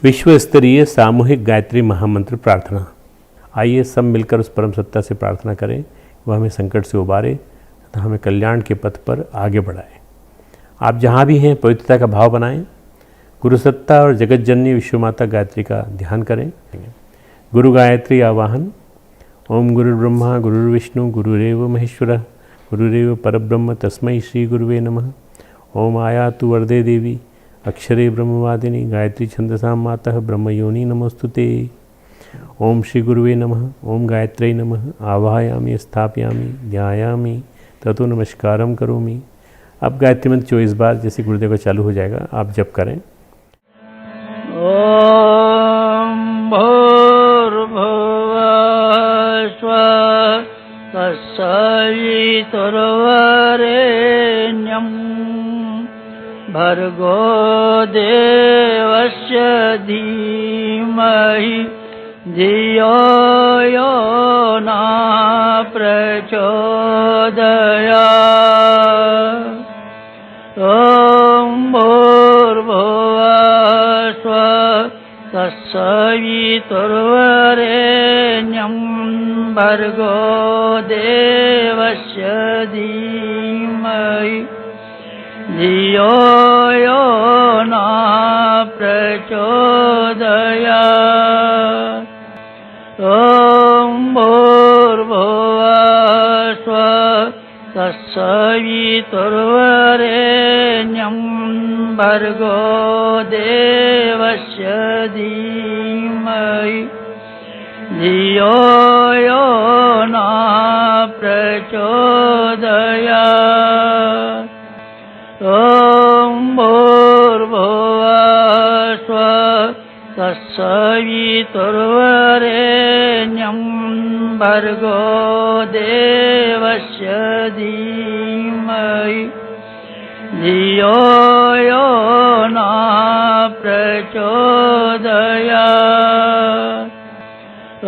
विश्व स्तरीय सामूहिक गायत्री महामंत्र प्रार्थना। आइए सब मिलकर उस परम सत्ता से प्रार्थना करें, वह हमें संकट से उबारे तथा हमें कल्याण के पथ पर आगे बढ़ाए। आप जहाँ भी हैं पवित्रता का भाव बनाएं, गुरु सत्ता और जगत जननी विश्व माता गायत्री का ध्यान करें। गुरु गायत्री आवाहन। ओम गुरुर्ब्रह्मा गुरुर्विष्णु गुरुरेव महेश्वरः गुरुरेव परब्रह्म तस्मै श्री गुरुवे नमः। ओम आयातु वरदे देवी अक्षरे ब्रह्मवादिनी गायत्री छंदसां मातः ब्रह्मयोनि नमोस्तुते। ओम श्री गुरुवे नमः। ओम गायत्र्यै नमः। आवाहयामि स्थापयामि ध्यायामि ततो नमस्कारम करोमि। अब गायत्री मंत्र 24 बार जैसे गुरुदेव का चालू हो जाएगा आप जप करें। ओम भूर्भुवः स्वः तत्सवितुर्वरेण्यं भर्गो देवस्य धीमहि धियो यो न प्रचोदयात्। ओम भूर्भुवः स्वः तत्सवितुर्वरेण्यं भर्गो देवस्य धीमहि धियो यो न प्रचोदयात्। ओम भूर्भुवः स्वः तत्सवितुर्वरेण्यं भर्गो देवस्य धीमहि धियो यो न प्रचोदयात्। ओम भूर्भुवः स्वः तत्सवितुर्वरेण्यं भर्गो देवस्य धीमहि धियो यो न प्रचोदयात्।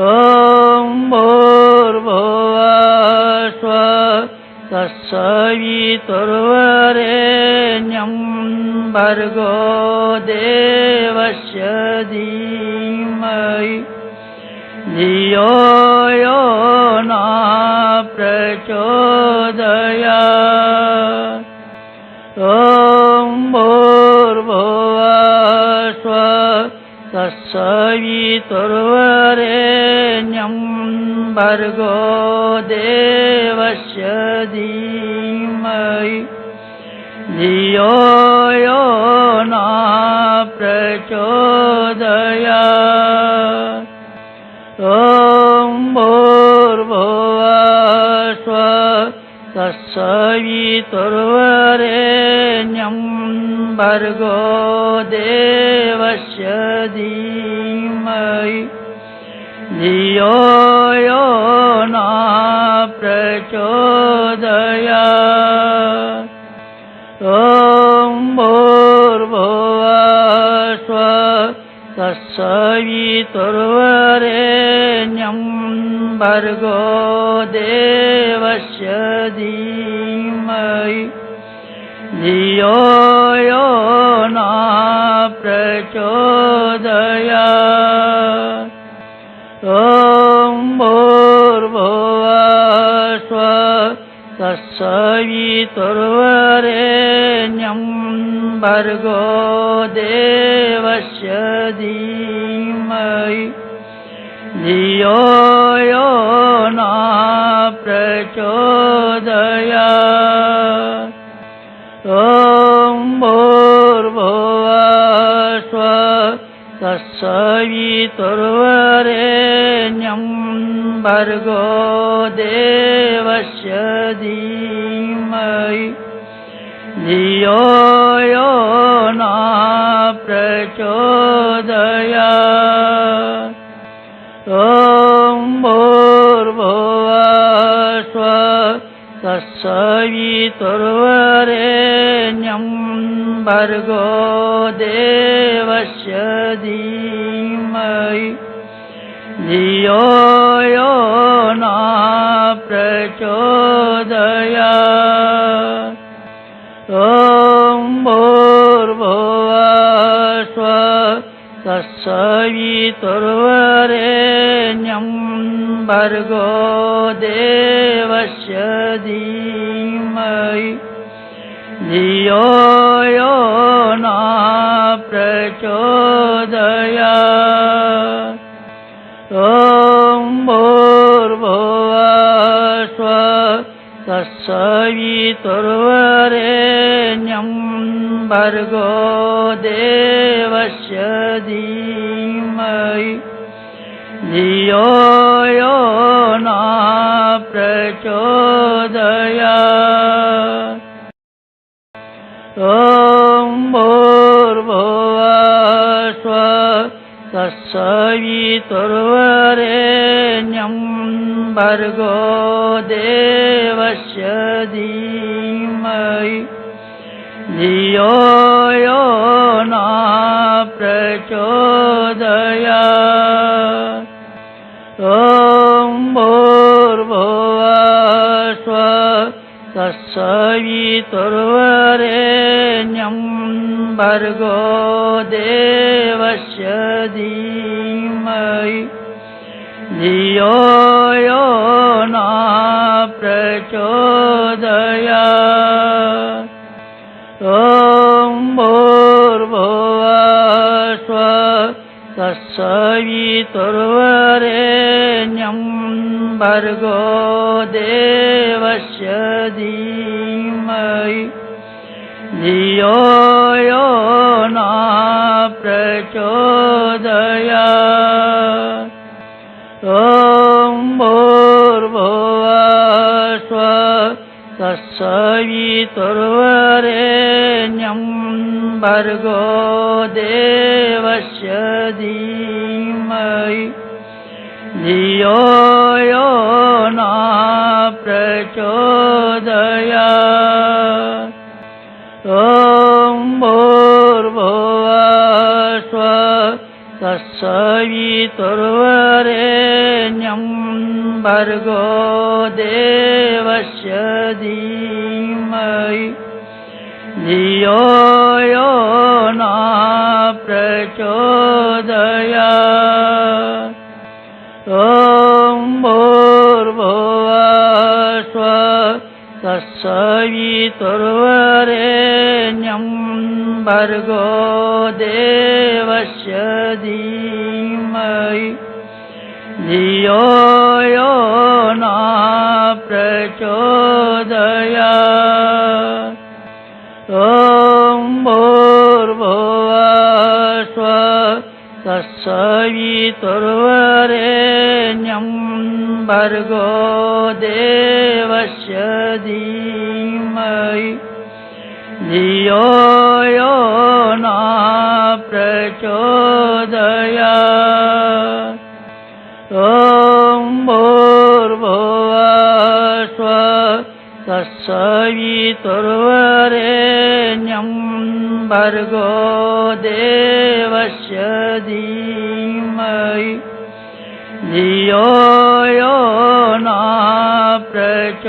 ओम भूर्भुवः स्वः तत्सवितुर्वरेण्यं भर्गो देवस्य धीमहि धियो यो न प्रचोदयात्। ओम भूर्भुवः स्वः तत्सवितुर्वरेण्यं भर्गो देवस्य धीमहि धियो यो न प्रचोदयात्। ओम भूर्भुवः स्वः तत्सवितुर्वरेण्यं भर्गो देवस्य धीमहि धियो यो न प्रचोदयात्। ओम भूर्भुवः स्वः तत्सवितुर्वरेण्यं भर्गो देवस्य धीमहि धियो यो न प्रचोदयात्। ओम भूर्भुवः स्वः तत्सवितुर्वरेण्यं भर्गो देवस्य धीमहि धियो यो न प्रचोदयात्। ओम भूर्भुवः स्वः तत्सवितुर्वरेण्यं भर्गो देवस्य धीमहि धियो यो न प्रचोदयात्। ओम भूर्भुवः स्वः तत्सवितुर्वरेण्यं भर्गो देवस्य धीमहि धियो यो न प्रचोदयात्। ओम भूर्भुवः स्वः तत्सवितुर्वरेण्यं भर्गो देवस्य धीमहि धियो यो न प्रचोदयात्। ॐ भूर्भुवः स्वः तत्सवितुर्वरेण्यं भर्गो देवस्य धीमहि धियो यो न प्रचोदयात्। ॐ भूर्भुवः स्वः तत्सवितुर्वरेण्यं भर्गो देवस्य धीमहि धियो यो न प्रचोदयात्। ॐ भूर्भुवः स्वः तत्सवितुर्वरेण्यं भर्गो देवस्य धीमहि धियो यो न प्रचोदयात्। ॐ भूर्भुवः स्वः तत्सवितुर्वरेण्यं भर्गो देवस्य धीमहि धियो यो न प्रचोदयात्। ॐ भूर्भुवः स्वः तत्सवितुर्वरेण्यं भर्गो देवस्य धीमहि धियो यो न प्रचोदयात्। ॐ भूर्भुवः स्वः तत्सवितुर्वरेण्यं भर्गो देवस्य धीमहि धियो यो न प्रचोदयात्। ॐ भूर्भुवः स्वः तत्सवितुर्वरेण्यं भर्गो देवस्य धीमहि धियो यो न प्रचोदयात्। ॐ भूर्भुवः स्वः तत्सवितुर्वरेण्यं भर्गो देवस्य धीमहि धियो यो न प्रचोदयात्। ॐ भूर्भुवः स्वः तत्सवितुर्वरेण्यं भर्गो देवस्य धीमहि धियो यो न प्रचोदयात्।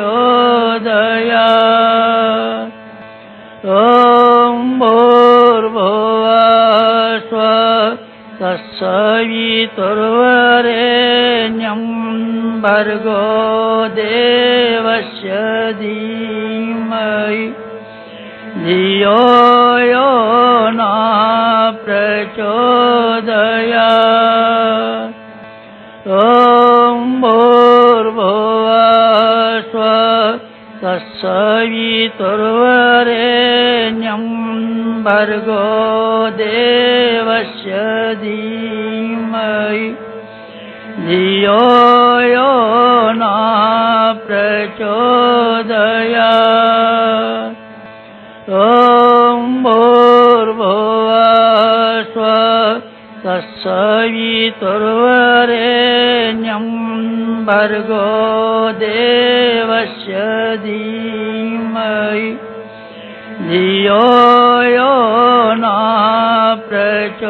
ॐ भूर्भुवः स्वः तत्सवितुर्वरेण्यं भर्गो देवस्य धीमहि धियो यो न प्रचोदयात्। ॐ भूर्भुवः स्वः तत्सवितुर्वरेण्यं भर्गो देवस्य धीमहि धियो यो न प्रचोदयात्। ॐ भूर्भुवः स्वः तत्सवितुर्वरेण्यं भर्गो देवस्य धीमहि धियो यो न प्रचोदयात्।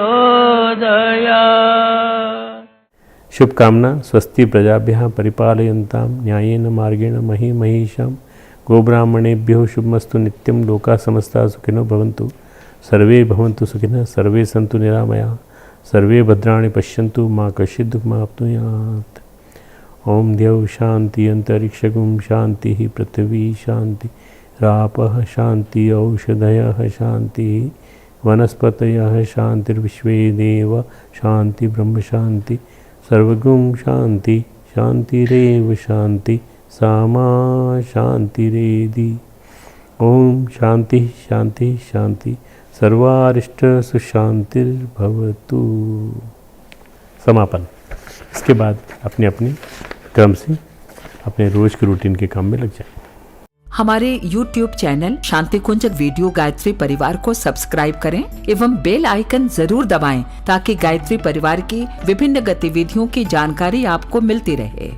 शुभकामना। स्वस्ति प्रजाभ्यः परिपालयन्तां न्यायेन मार्गेण महीं महिषां गोब्राह्मणेभ्यो शुभमस्तु नित्यं। लोकाः समस्ताः सुखिनो भवन्तु, सर्वे भवन्तु सुखिनः, सर्वे सन्तु निरामयाः, सर्वे भद्राणि पश्यन्तु मा कश्चित् दुःखमाप्नुयात्। ओम द्यौ शांति अंतरिक्षगुं शांति पृथ्वी शांति रापः शांति औषधयः शांति वनस्पतयः शांतिर्विश्वे देव शांति ब्रह्म शांति सर्वगुं शांति शांतिरेव शांति सामा शांतिरेधि। ओम शांति शांति शांति सर्वारिष्ट सुशांतिर्भवतु। समापन। इसके बाद अपने अपने क्रम से अपने रोज के रूटीन के काम में लग जाए। हमारे YouTube चैनल शांति कुंज वीडियो गायत्री परिवार को सब्सक्राइब करें एवं बेल आइकन जरूर दबाएं ताकि गायत्री परिवार की विभिन्न गतिविधियों की जानकारी आपको मिलती रहे।